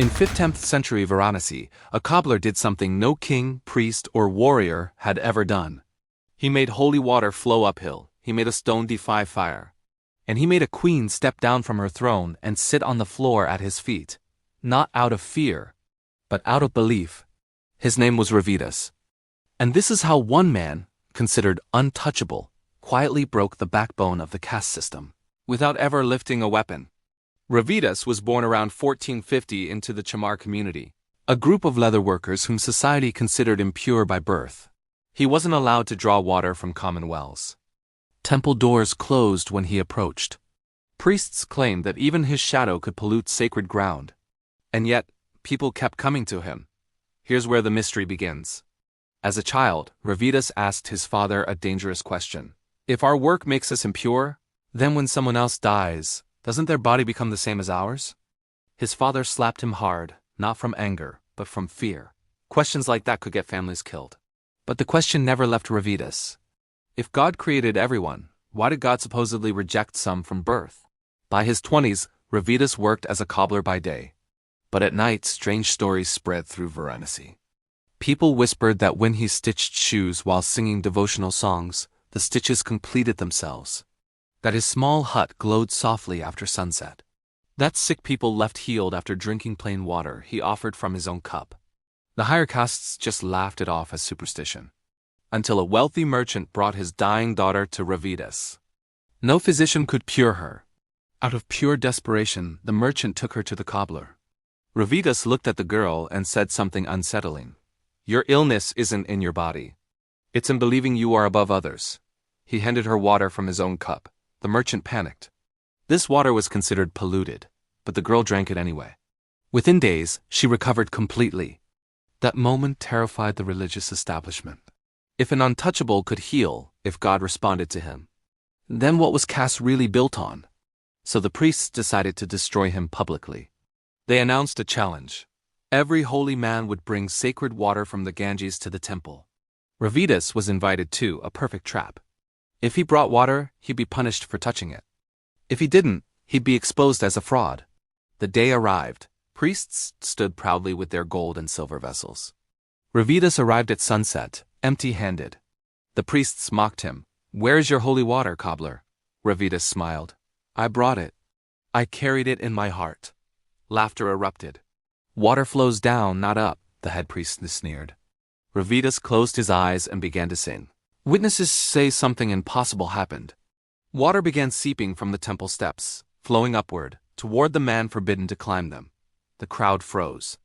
In 5th-10th century Varanasi, a cobbler did something no king, priest, or warrior had ever done. He made holy water flow uphill, he made a stone defy fire. And he made a queen step down from her throne and sit on the floor at his feet, not out of fear, but out of belief. His name was Ravidas. And this is how one man, considered untouchable, quietly broke the backbone of the caste system, without ever lifting a weapon. Ravidas was born around 1450 into the Chamar community, a group of leather workers whom society considered impure by birth. He wasn't allowed to draw water from common wells. Temple doors closed when he approached. Priests claimed that even his shadow could pollute sacred ground. And yet, people kept coming to him. Here's where the mystery begins. As a child, Ravidas asked his father a dangerous question. If our work makes us impure, then when someone else dies, doesn't their body become the same as ours? His father slapped him hard, not from anger, but from fear. Questions like that could get families killed. But the question never left Ravidas. If God created everyone, why did God supposedly reject some from birth? By his 20s, Ravidas worked as a cobbler by day. But at night, strange stories spread through Varanasi. People whispered that when he stitched shoes while singing devotional songs, the stitches completed themselves. That his small hut glowed softly after sunset. That sick people left healed after drinking plain water he offered from his own cup. The higher castes just laughed it off as superstition. Until a wealthy merchant brought his dying daughter to Ravidas. No physician could cure her. Out of pure desperation, the merchant took her to the cobbler. Ravidas looked at the girl and said something unsettling. Your illness isn't in your body. It's in believing you are above others. He handed her water from his own cup. The merchant panicked. This water was considered polluted, but the girl drank it anyway. Within days, she recovered completely. That moment terrified the religious establishment. If an untouchable could heal, if God responded to him, then what was caste really built on? So the priests decided to destroy him publicly. They announced a challenge. Every holy man would bring sacred water from the Ganges to the temple. Ravidas was invited too, a perfect trap. If he brought water, he'd be punished for touching it. If he didn't, he'd be exposed as a fraud. The day arrived. Priests stood proudly with their gold and silver vessels. Ravidas arrived at sunset, empty-handed. The priests mocked him. Where's your holy water, cobbler? Ravidas smiled. I brought it. I carried it in my heart. Laughter erupted. Water flows down, not up, the head priest sneered. Ravidas closed his eyes and began to sing. Witnesses say something impossible happened. Water began seeping from the temple steps, flowing upward, toward the man forbidden to climb them. The crowd froze.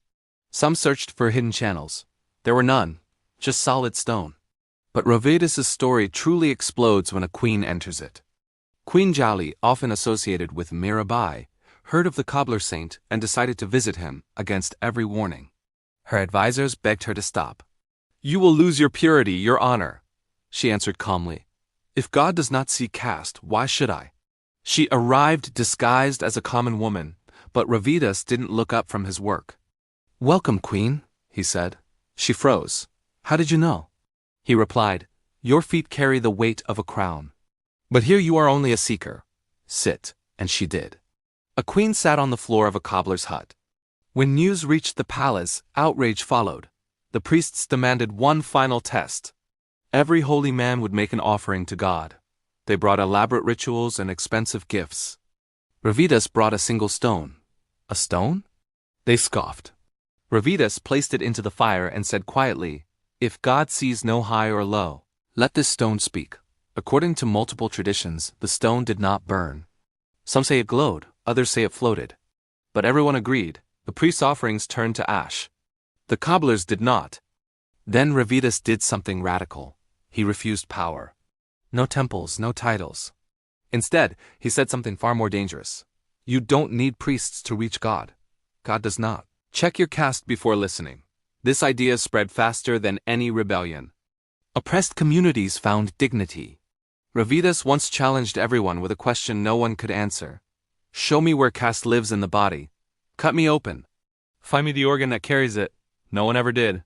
Some searched for hidden channels. There were none, just solid stone. But Ravidas' story truly explodes when a queen enters it. Queen Jali, often associated with Mirabai, heard of the cobbler saint and decided to visit him, against every warning. Her advisors begged her to stop. You will lose your purity, your honor. She answered calmly. If God does not see caste, why should I? She arrived disguised as a common woman, but Ravidas didn't look up from his work. Welcome, queen, he said. She froze. How did you know? He replied, your feet carry the weight of a crown. But here you are only a seeker. Sit, and she did. A queen sat on the floor of a cobbler's hut. When news reached the palace, outrage followed. The priests demanded one final test. Every holy man would make an offering to God. They brought elaborate rituals and expensive gifts. Ravidas brought a single stone. A stone? They scoffed. Ravidas placed it into the fire and said quietly, if God sees no high or low, let this stone speak. According to multiple traditions, the stone did not burn. Some say it glowed, others say it floated. But everyone agreed, the priest's offerings turned to ash. The cobblers did not. Then Ravidas did something radical. He refused power. No temples, no titles. Instead, he said something far more dangerous. You don't need priests to reach God. God does not. Check your caste before listening. This idea spread faster than any rebellion. Oppressed communities found dignity. Ravidas once challenged everyone with a question no one could answer. Show me where caste lives in the body. Cut me open. Find me the organ that carries it. No one ever did.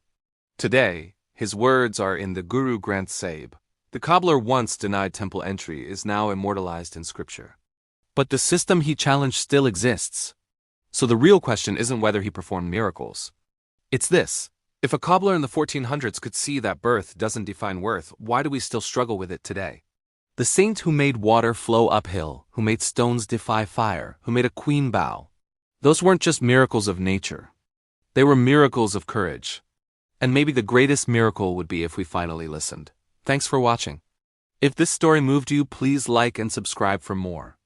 Today, his words are in the Guru Granth Sahib. The cobbler once denied temple entry is now immortalized in scripture. But the system he challenged still exists. So the real question isn't whether he performed miracles. It's this. If a cobbler in the 1400s could see that birth doesn't define worth, why do we still struggle with it today? The saint who made water flow uphill, who made stones defy fire, who made a queen bow. Those weren't just miracles of nature. They were miracles of courage. And maybe the greatest miracle would be if we finally listened. Thanks for watching. If this story moved you, please like and subscribe for more.